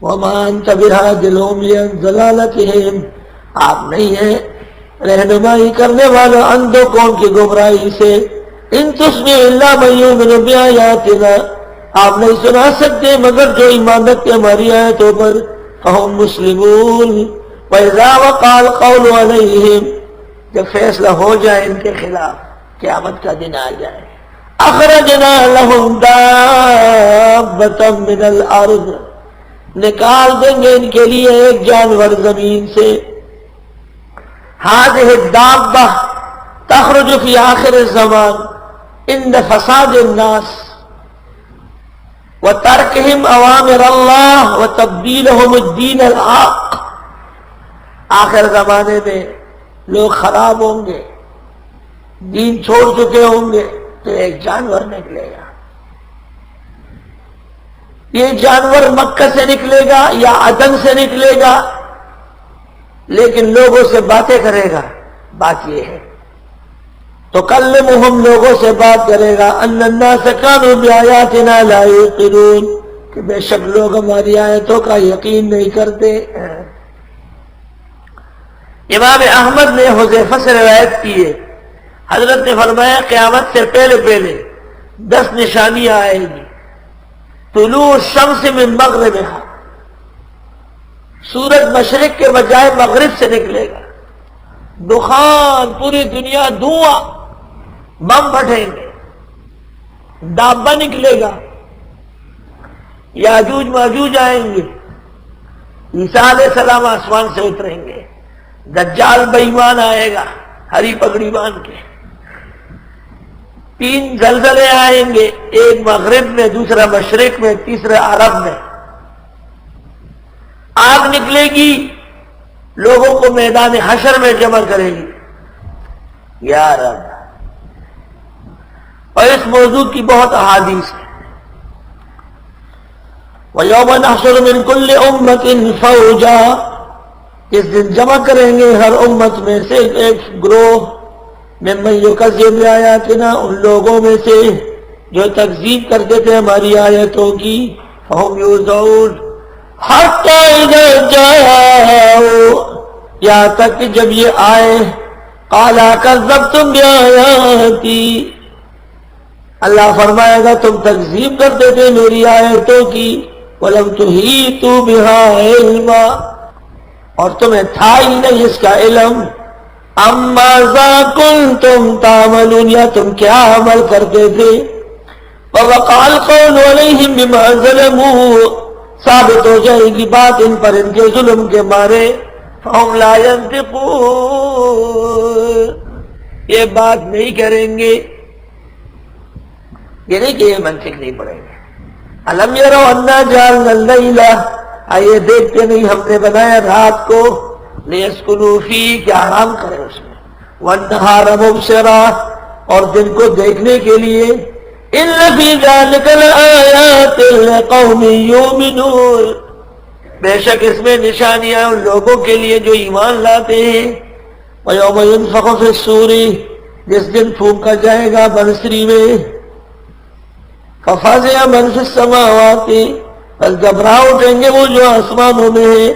وما انت بهاد العمي عن ضلالتهم، آپ نہیں ہیں رہنمائی کرنے والا اندھوں قوم کی گمراہی سے. ان تسمع الا من يؤمن بآياتنا، آپ نہیں سنا سکتے مگر جو ایمان رکھتے ہماری آیتوں پر. فهم مسلمون وإذا وقع القول عليهم، جب فیصلہ ہو جائے ان کے خلاف، قیامت کا دن آ جائے، اخرجنا لهم دابة من الارض، نکال دیں گے ان کے لیے ایک جانور زمین سے. هذه الدابة تخرج في آخر الزمان عند فساد الناس وتركهم اوامر اللہ وتبديلهم الدین الحق. آخر زمانے میں لوگ خراب ہوں گے، دین چھوڑ چکے ہوں گے، تو ایک جانور نکلے گا. یہ جانور مکہ سے نکلے گا یا عدن سے نکلے گا، لیکن لوگوں سے باتیں کرے گا. بات یہ ہے تو کلمہم، لوگوں سے بات کرے گا. ان الناس کانوا بآیاتنا لا یوقنون، کہ بے شک لوگ ہماری آیتوں کا یقین نہیں کرتے. امام احمد نے حذیفہ سے روایت کی ہے، حضرت نے فرمایا قیامت سے پہلے پہلے 10 نشانیاں آئیں گی. طلوع الشمس من مغربها، سورج مشرق کے بجائے مغرب سے نکلے گا. دخان، پوری دنیا دھواں، بم پھٹیں گے. دابہ نکلے گا. یاجوج ماجوج آئیں گے. عیسیٰ علیہ السلام آسمان سے اتریں گے. دجال بے ایمان آئے گا ہری پگڑی باندھ کے. 3 زلزلے آئیں گے، ایک مغرب میں، دوسرا مشرق میں، تیسرا عرب میں. آگ نکلے گی، لوگوں کو میدان حشر میں جمع کرے گی. یا رب، اور اس موضوع کی بہت احادیث ہے. وَيَوْمَ نَحْشُرُ مِنْ كُلِّ أُمَّةٍ فَوْجًا، اس دن جمع کریں گے ہر امت میں سے ایک گروہ. ممن یکذب بآیاتنا، ان لوگوں میں سے جو تکذیب کرتے تھے ہماری آیتوں کی. فہم یوزعون حتی اذا جاؤ، یہاں تک کہ جب یہ آئے. قالا کذبتم بآیاتی، اللہ فرمائے گا تم تکذیب کرتے تھے میری آیتوں کی. ولم تحیطوا بہا علما، اور تمہیں تھا ہی نہیں اس کا علم. اما ذا کنتم تعملون، یا تم کیا عمل کرتے تھے. ووقع القول علیہم بما ظلموا، ثابت ہو جائے گی بات ان پر ان کے ظلم کے مارے. فہم لا ینطقون، یہ بات نہیں کریں گے. یہ نہیں کہ یہ منطق نہیں پڑیں گے. الم یروا انا جعلنا اللیل، آئیے دیکھتے نہیں ہم نے بنایا رات کو. لیسکنوا فیہ، کہ آرام کرے اس میں. والنہار مبصرا، اور دن کو دیکھنے کے لیے. ان فی ذلک لآیات لقوم یؤمنون، بے شک اس میں نشانیاں ان لوگوں کے لیے جو ایمان لاتے ہیں. ویوم ینفخ فی الصور، جس دن پھونکا جائے گا بنسری میں. ففزع من فی السماوات، بس گھبرا اٹھیں گے وہ جو آسمانوں میں ہیں.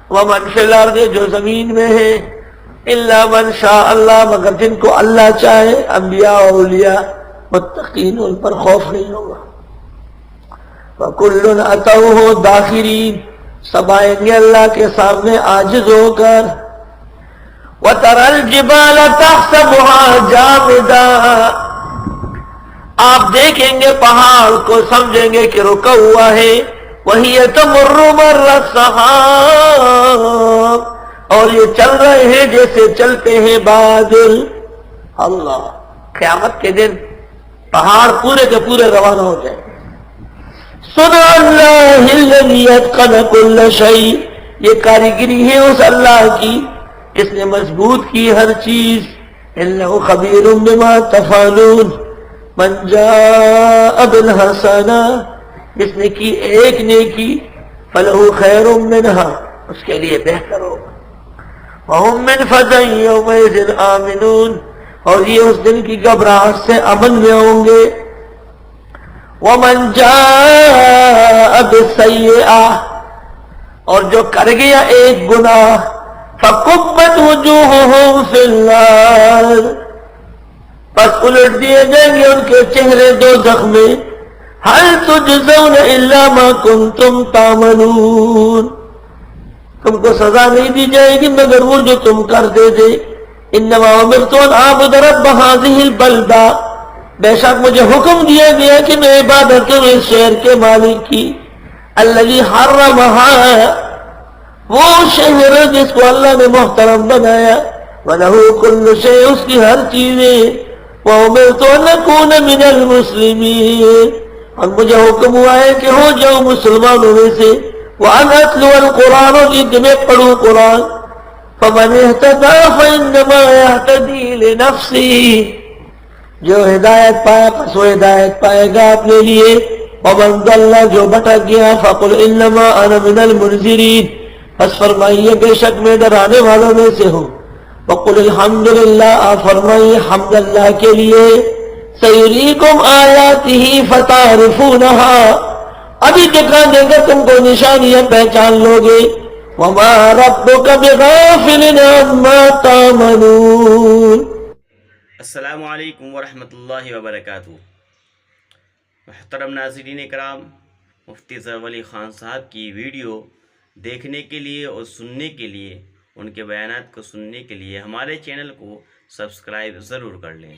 ومن فی الارض، جو زمین میں ہے. الا من شاء اللہ، مگر جن کو اللہ چاہے. انبیاء و اولیاء متقین، ان پر خوف نہیں ہوگا. وکل اتوہ داخرین، سب آئیں گے اللہ کے سامنے عاجز ہو کر. وتری الجبال تحسبها جامدا، آپ دیکھیں گے پہاڑ کو سمجھیں گے کہ رکا ہوا ہے. وہی تمر مر السحاب، اور یہ چل رہے ہیں جیسے چلتے ہیں بادل. اللہ، قیامت کے دن پہاڑ پورے کے پورے روانہ ہو جائیں گے. صنع اللہ الذی اتقن کل شیء، یہ کاریگری ہے اس اللہ کی اس نے مضبوط کی ہر چیز. انہ خبیر بما تفعلون. من جاء بالحسنہ، جس نے کی ایک نیکی. فلہ خیر منہا، اس کے لیے بہتر ہوگا. وہم من فزع یومئذ آمنون، اور یہ اس دن کی گھبراہٹ سے امن میں ہوں گے. ومن جاء بالسیئہ، اور جو کر گیا ایک گناہ فَكُبَّتْ وُجُوهُهُمْ فِي النَّارِ، بس الٹ دیے جائیں گے ان کے چہرے دوزخ میں. هَلْ تُجْزَوْنَ إِلَّا مَا كُنْتُمْ تَعْمَلُونَ، تم کو سزا نہیں دی جائے گی مگر وہ جو تم کرتے تھے. انما امرت ان اعبد رب هذه البلدہ، بے شک مجھے حکم دیا گیا کہ میں عبادت کروں اس شہر کے مالک کی. الذي حرمها، وہ شہر جس کو اللہ نے محترم بنایا. وله كل شيء، اس کی ہر چیزیں. وامرت ان اكون من المسلمین، اور مجھے حکم ہوا ہے کہ ہو جاؤ مسلمانوں میں سے. وان اتلو القرآن، اور کہ میں پڑھوں قرآن. فمن اهتدى فانما يهتدي لنفسه، جو ہدایت پایا پس وہ ہدایت پائے گا اپنے لیے. ومن ضل، جو بھٹک گیا فقل انما انا من المنذرین، پس فرمائیے بے شک میں ڈرانے والوں میں سے ہوں. وقل الحمدللہ، آپ فرمائیے حمد اللہ کے لیے. سیریکم آیاتہ فتعرفونہا، ابھی دکھا دے گا تم کو نشانیاں، پہچان لوگے. وما ربک بغافل عما تعملون. السلام علیکم ورحمۃ اللہ وبرکاتہ. محترم ناظرین کرام، مفتی ظفر علی خان صاحب کی ویڈیو دیکھنے کے لیے اور سننے کے لیے، ان کے بیانات کو سننے کے لیے ہمارے چینل کو سبسکرائب ضرور کر لیں.